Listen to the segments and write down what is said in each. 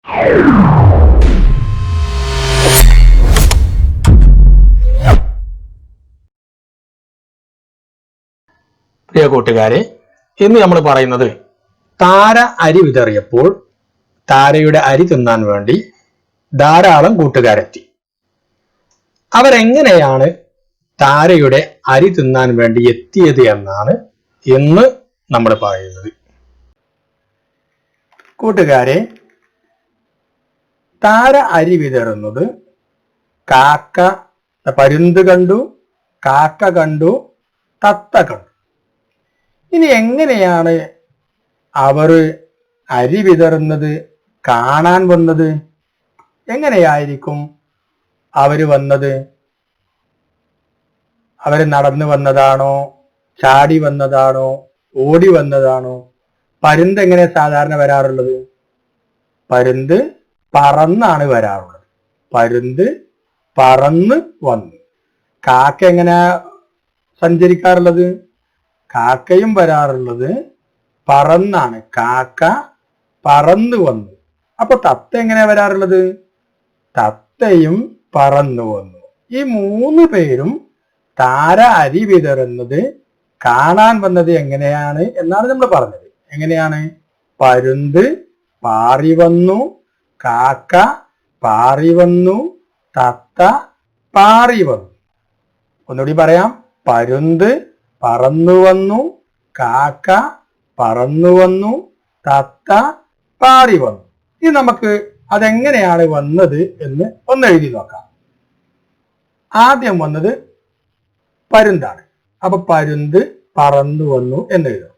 പ്രിയ കൂട്ടുകാരെ, ഇന്ന് നമ്മൾ പറയുന്നത് താര അരി വിതറിയപ്പോൾ താരയുടെ അരി തിന്നാൻ വേണ്ടി ധാരാളം കൂട്ടുകാരെത്തി. അവരെങ്ങനെയാണ് താരയുടെ അരി തിന്നാൻ വേണ്ടി എത്തിയത് എന്നാണ് ഇന്ന് നമ്മൾ പറയുന്നത്. കൂട്ടുകാരെ, താര അരി വിതറുന്നത് കാക്ക, പരുന്ത് കണ്ടു, കാക്ക കണ്ടു, തത്ത കണ്ടു. ഇനി എങ്ങനെയാണ് അവർ അരി വിതറുന്നത് കാണാൻ വന്നത്? എങ്ങനെയായിരിക്കും അവര് വന്നത്? അവര് നടന്നു വന്നതാണോ, ചാടി വന്നതാണോ, ഓടി വന്നതാണോ? പരുന്ത് എങ്ങനെ സാധാരണ വരാറുള്ളത്? പരുന്ത് പറന്നാണ് വരാറുള്ളത്. പരുന്ത് പറന്ന് വന്നു. കാക്ക എങ്ങനെയാ സഞ്ചരിക്കാറുള്ളത്? കാക്കയും വരാറുള്ളത് പറന്നാണ്. കാക്ക പറന്നു വന്നു. അപ്പൊ തത്ത എങ്ങനെയാ വരാറുള്ളത്? തത്തയും പറന്നു വന്നു. ഈ 3 പേരും താര അരി വിതറുന്നത് കാണാൻ വന്നത് എങ്ങനെയാണ് എന്നാണ് നമ്മൾ പറഞ്ഞത്. എങ്ങനെയാണ്? പരുന്ത് പാറി വന്നു, കാക്ക പാറി വന്നു, തത്ത പാറി വന്നു. ഒന്നുകൂടി പറയാം. പരുന്ത് പറന്നു വന്നു, കാക്ക പറന്നു വന്നു, തത്ത പാറി വന്നു. ഇനി നമുക്ക് അതെങ്ങനെയാണ് വന്നത് എന്ന് ഒന്ന് എഴുതി നോക്കാം. ആദ്യം വന്നത് പരുന്താണ്. അപ്പൊ പരുന്ത് പറന്നു വന്നു എന്ന് എഴുതാം.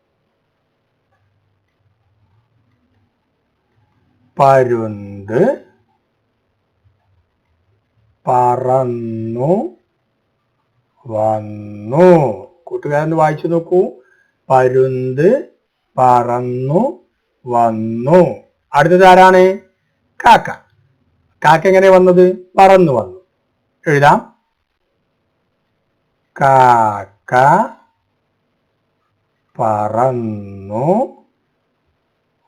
പരുന്ത് പറന്നു വന്നു. കൂട്ടുകാരൻ വായിച്ചു നോക്കൂ. പരുന്ത് പറന്നു വന്നു. അടുത്തത് ആരാണ്? കാക്ക. കാക്ക എങ്ങനെ വന്നത്? പറന്നു വന്നു. എഴുതാം. കാക്ക പറന്നു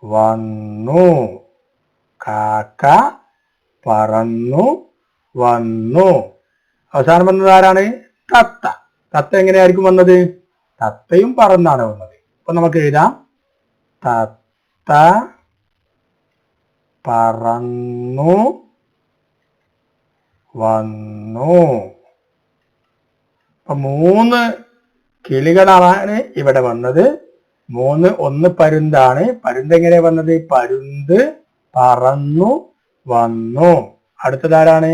വന്നു. കാക്ക പറന്നു വന്നു. അവസാനം വന്നത് ആരാണ്? തത്ത. തത്ത എങ്ങനെയായിരിക്കും വന്നത്? തത്തയും പറന്നാണ് വന്നത്. അപ്പൊ നമുക്ക് എഴുതാം. തത്ത പറന്നു വന്നു. അപ്പൊ 3 കിളികളാണ് ഇവിടെ വന്നത്. ഒന്ന് പരുന്താണ്. പരുന്ത് എങ്ങനെ വന്നത്? പരുന്ത് പറന്നു വന്നു. അടുത്തതാരാണ്?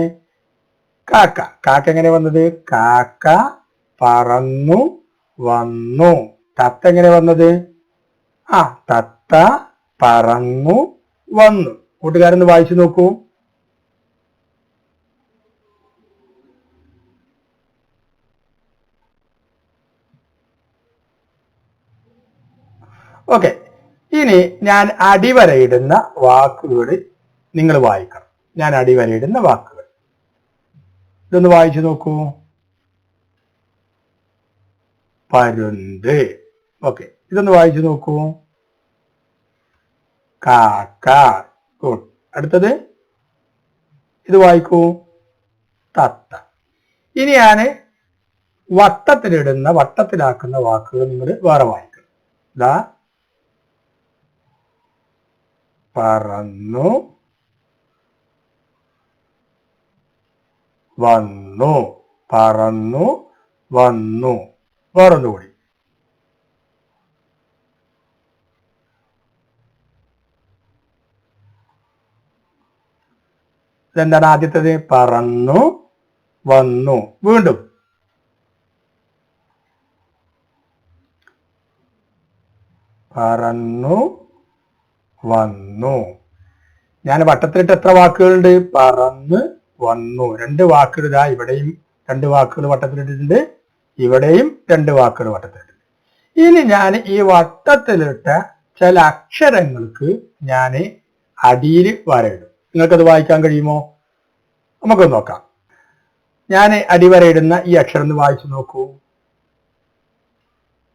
കാക്ക. കാക്ക എങ്ങനെ വന്നത്? കാക്ക പറന്നു വന്നു. തത്ത എങ്ങനെ വന്നത്? തത്ത പറന്നു വന്നു. കൂട്ടുകാരൊന്ന് വായിച്ചു നോക്കൂ. ഓക്കെ. ഇനി ഞാൻ അടിവരയിടുന്ന വാക്കുകൾ നിങ്ങൾ വായിക്കണം. ഞാൻ അടിവരയിടുന്ന വാക്കുകൾ ഇതൊന്ന് വായിച്ചു നോക്കൂ. പരുന്ത്. ഓക്കെ, ഇതൊന്ന് വായിച്ചു നോക്കൂ. കാക്ക. ഗുഡ്. അടുത്തത് ഇത് വായിക്കൂ. തത്ത. ഇനി ഞാൻ വട്ടത്തിലാക്കുന്ന വാക്കുകൾ നിങ്ങൾ വേറെ വായിക്കണം. ഇതാ പറന്നു വന്നു. പറന്നു വന്നു. വേറൊന്നുകൂടി. ഇതെന്താണ് ആദ്യത്തേത്? പറന്നു വന്നു. വീണ്ടും പറന്നു വന്നു. ഞാൻ വട്ടത്തിലിട്ട് എത്ര വാക്കുകളുണ്ട്? പറന്ന് വന്നു. 2 വാക്കുകൾ. ഇതാ ഇവിടെയും 2 വാക്കുകൾ വട്ടത്തിലിട്ടിട്ടുണ്ട്, ഇവിടെയും 2 വാക്കുകൾ വട്ടത്തിലിട്ടുണ്ട്. ഇനി ഞാൻ ഈ വട്ടത്തിലിട്ട ചില അക്ഷരങ്ങൾക്ക് ഞാൻ അടിയിൽ വരയിടും. നിങ്ങൾക്കത് വായിക്കാൻ കഴിയുമോ? നമുക്കൊന്ന് നോക്കാം. ഞാൻ അടിവരയിടുന്ന ഈ അക്ഷരം ഒന്ന് വായിച്ചു നോക്കൂ.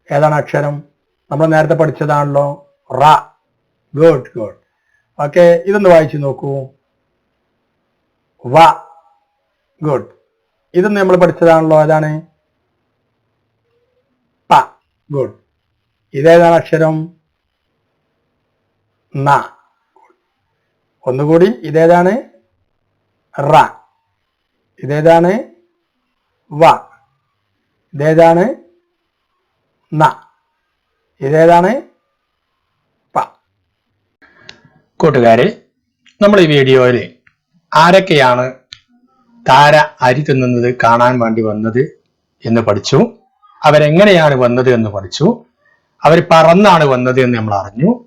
ഏതാണ് അക്ഷരം? നമ്മൾ നേരത്തെ പഠിച്ചതാണല്ലോ. റ. Good good. ഓക്കെ, ഇതൊന്ന് വായിച്ചു നോക്കൂ. വ. ഗുഡ്. ഇതൊന്ന് നമ്മൾ പഠിച്ചതാണല്ലോ. ഏതാണ്? പ. ഗുഡ്. ഇതേതാണ് അക്ഷരം? ന. ഒന്നുകൂടി, ഇതേതാണ്? റ. ഇതേതാണ്? വ. ഇതേതാണ്? ന. ഇതേതാണ്? പ. കൂട്ടുകാരെ, നമ്മൾ ഈ വീഡിയോയിൽ ആരൊക്കെയാണ് താര അരി തിന്നുന്നത് കാണാൻ വേണ്ടി വന്നത് എന്ന് പഠിച്ചു. അവരെങ്ങനെയാണ് വന്നത് എന്ന് പഠിച്ചു. അവർ പറന്നാണ് വന്നത് എന്ന് നമ്മൾ അറിഞ്ഞു.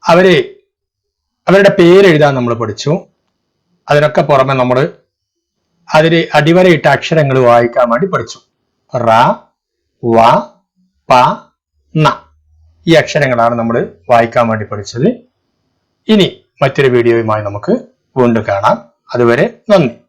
അവരുടെ പേരെഴുതാൻ നമ്മൾ പഠിച്ചു. അതിനൊക്കെ പുറമെ നമ്മൾ അതിൽ അടിവരയിട്ട അക്ഷരങ്ങൾ വായിക്കാൻ വേണ്ടി പഠിച്ചു. റ, വ, പ, ന. ഈ അക്ഷരങ്ങളാണ് നമ്മൾ വായിക്കാൻ വേണ്ടി പഠിച്ചത്. ഇനി മറ്റൊരു വീഡിയോയുമായി നമുക്ക് വീണ്ടും കാണാം. അതുവരെ നന്ദി.